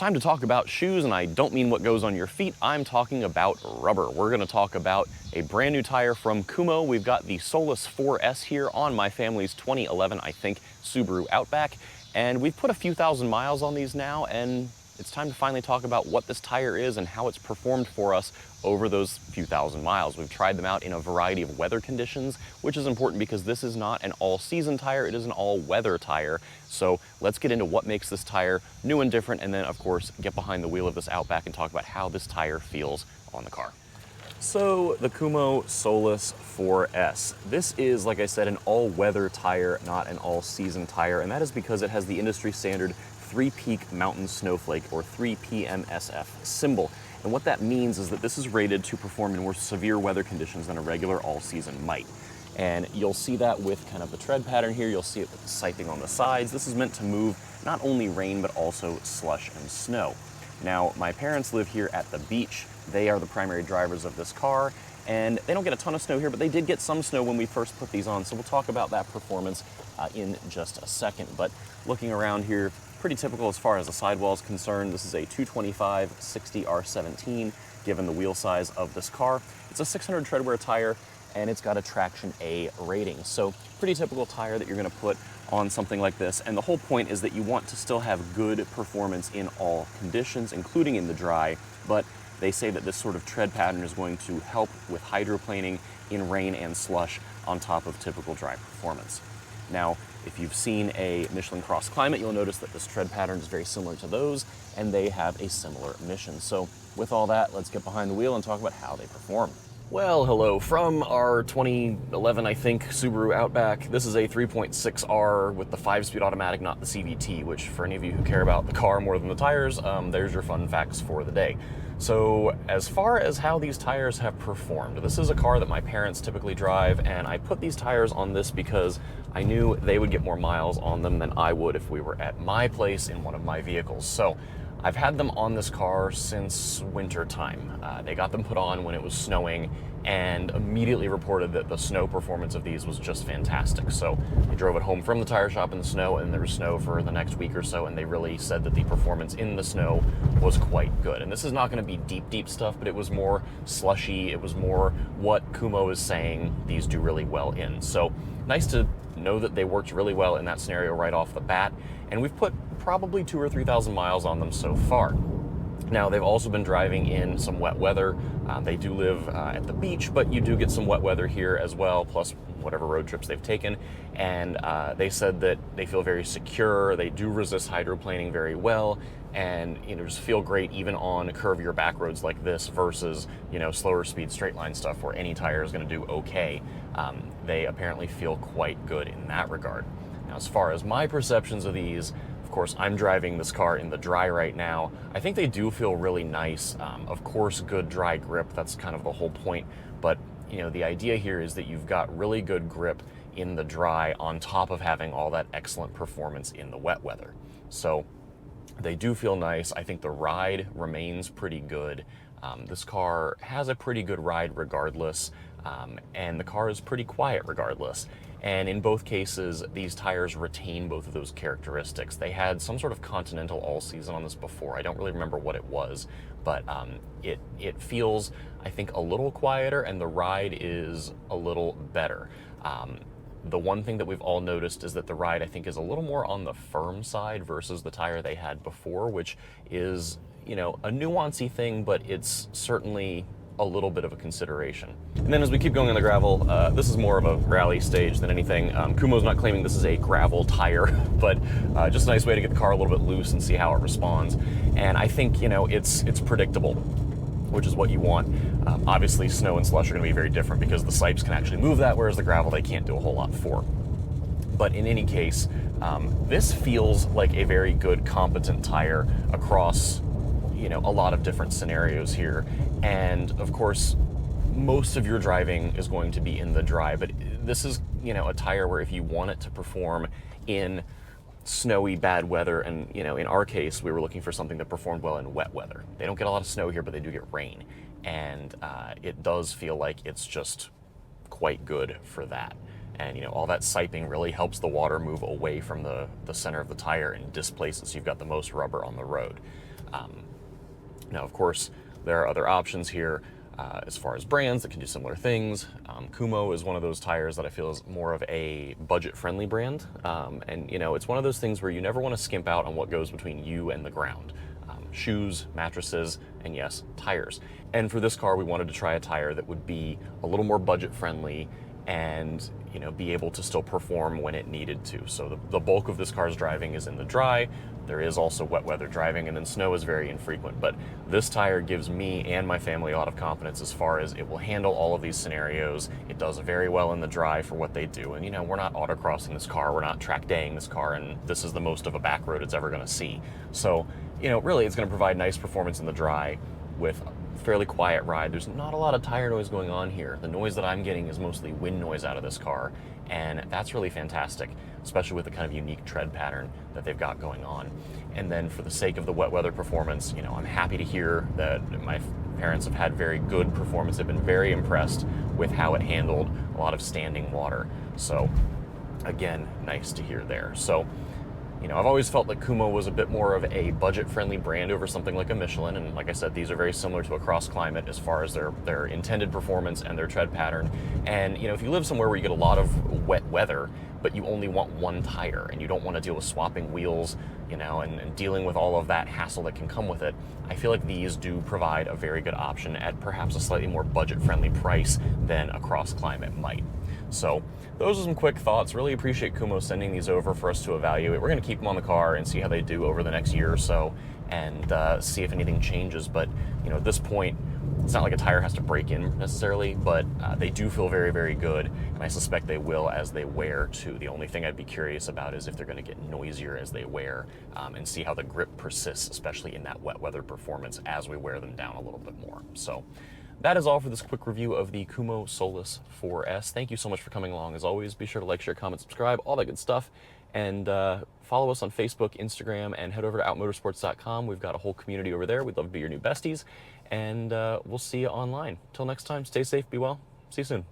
time to talk about shoes, and I don't mean what goes on your feet. I'm talking about rubber. We're going to talk about a brand new tire from Kumho. We've got the Solus 4S here on my family's 2011, I think, Subaru Outback. And we've put a few thousand miles on these now, and it's time to finally talk about what this tire is and how it's performed for us over those few thousand miles. We've tried them out in a variety of weather conditions, which is important because this is not an all-season tire, it is an all-weather tire. So let's get into what makes this tire new and different, and then of course get behind the wheel of this Outback and talk about how this tire feels on the car. So the Kumho Solus 4S. This is, like I said, an all-weather tire, not an all-season tire, and that is because it has the industry standard 3-peak mountain snowflake, or 3PMSF symbol. And what that means is that this is rated to perform in more severe weather conditions than a regular all-season might. And you'll see that with kind of the tread pattern here. You'll see it with the siping on the sides. This is meant to move not only rain, but also slush and snow. Now, my parents live here at the beach. They are the primary drivers of this car, and they don't get a ton of snow here, but they did get some snow when we first put these on, so we'll talk about that performance in just a second. But looking around here, pretty typical as far as the sidewall is concerned. This is a 225/60 R17, given the wheel size of this car. It's a 600 treadwear tire, and it's got a Traction A rating. So pretty typical tire that you're gonna put on something like this. And the whole point is that you want to still have good performance in all conditions, including in the dry, but they say that this sort of tread pattern is going to help with hydroplaning in rain and slush on top of typical dry performance. Now, if you've seen a Michelin CrossClimate, you'll notice that this tread pattern is very similar to those, and they have a similar mission. So with all that, let's get behind the wheel and talk about how they perform. Well, hello from our 2011, I think, Subaru Outback. This is a 3.6R with the 5-speed automatic, not the CVT, which for any of you who care about the car more than the tires, there's your fun facts for the day. So as far as how these tires have performed, this is a car that my parents typically drive, and I put these tires on this because I knew they would get more miles on them than I would if we were at my place in one of my vehicles. So I've had them on this car since winter time. They got them put on when it was snowing and immediately reported that the snow performance of these was just fantastic. So they drove it home from the tire shop in the snow, and there was snow for the next week or so, and they really said that the performance in the snow was quite good. And this is not going to be deep stuff, but it was more slushy. It was more what Kumho is saying these do really well in. So nice to know that they worked really well in that scenario right off the bat, and we've put probably 2,000 or 3,000 miles on them so far. Now, they've also been driving in some wet weather. They do live at the beach, but you do get some wet weather here as well, plus whatever road trips they've taken. And they said that they feel very secure. They do resist hydroplaning very well, and just feel great even on curvier back roads like this versus slower speed straight line stuff where any tire is going to do okay. They apparently feel quite good in that regard. Now, as far as my perceptions of these, of course, I'm driving this car in the dry right now. I think they do feel really nice. Of course, good dry grip, that's kind of the whole point. But the idea here is that you've got really good grip in the dry on top of having all that excellent performance in the wet weather. So they do feel nice. I think the ride remains pretty good. This car has a pretty good ride regardless, and the car is pretty quiet regardless. And in both cases, these tires retain both of those characteristics. They had some sort of Continental all-season on this before. I don't really remember what it was, but it feels, I think, a little quieter, and the ride is a little better. The one thing that we've all noticed is that the ride, I think, is a little more on the firm side versus the tire they had before, which is, a nuancy thing, but it's certainly a little bit of a consideration. And then as we keep going on the gravel, this is more of a rally stage than anything. Kumho's not claiming this is a gravel tire, but just a nice way to get the car a little bit loose and see how it responds. And I think, it's predictable, which is what you want. Obviously, snow and slush are going to be very different because the sipes can actually move that, whereas the gravel they can't do a whole lot for. But in any case, this feels like a very good, competent tire across a lot of different scenarios here. And of course, most of your driving is going to be in the dry, but this is, a tire where if you want it to perform in snowy, bad weather, and, in our case, we were looking for something that performed well in wet weather. They don't get a lot of snow here, but they do get rain. And it does feel like it's just quite good for that. And, all that siping really helps the water move away from the center of the tire and displaces, so you've got the most rubber on the road. Now, of course, there are other options here as far as brands that can do similar things. Kumho is one of those tires that I feel is more of a budget-friendly brand. And, you know, it's one of those things where you never want to skimp out on what goes between you and the ground. Shoes, mattresses, and yes, tires. And for this car, we wanted to try a tire that would be a little more budget-friendly and, you know, be able to still perform when it needed to. So the bulk of this car's driving is in the dry. There is also wet weather driving, and then snow is very infrequent. But this tire gives me and my family a lot of confidence as far as it will handle all of these scenarios. It does very well in the dry for what they do. And, you know, we're not autocrossing this car, we're not track daying this car, and this is the most of a back road it's ever going to see. So, you know, really it's going to provide nice performance in the dry with fairly quiet ride. There's not a lot of tire noise going on here. The noise that I'm getting is mostly wind noise out of this car, and that's really fantastic, especially with the kind of unique tread pattern that they've got going on. And then for the sake of the wet weather performance, you know, I'm happy to hear that my parents have had very good performance. They've been very impressed with how it handled a lot of standing water. So again, nice to hear there. So, you know, I've always felt like Kumho was a bit more of a budget-friendly brand over something like a Michelin, and like I said, these are very similar to a CrossClimate as far as their intended performance and their tread pattern. And, you know, if you live somewhere where you get a lot of wet weather, but you only want one tire and you don't want to deal with swapping wheels, you know, and dealing with all of that hassle that can come with it, I feel like these do provide a very good option at perhaps a slightly more budget-friendly price than a CrossClimate might. So those are some quick thoughts. Really appreciate Kumho sending these over for us to evaluate. We're going to keep them on the car and see how they do over the next year or so, and see if anything changes. But, you know, at this point, it's not like a tire has to break in necessarily, but they do feel very, very good, and I suspect they will as they wear too. The only thing I'd be curious about is if they're going to get noisier as they wear, and see how the grip persists, especially in that wet weather performance as we wear them down a little bit more. So that is all for this quick review of the Kumho Solus 4S. Thank you so much for coming along. As always, be sure to like, share, comment, subscribe, all that good stuff. And follow us on Facebook, Instagram, and head over to outmotorsports.com. We've got a whole community over there. We'd love to be your new besties. And we'll see you online. Till next time, stay safe, be well. See you soon.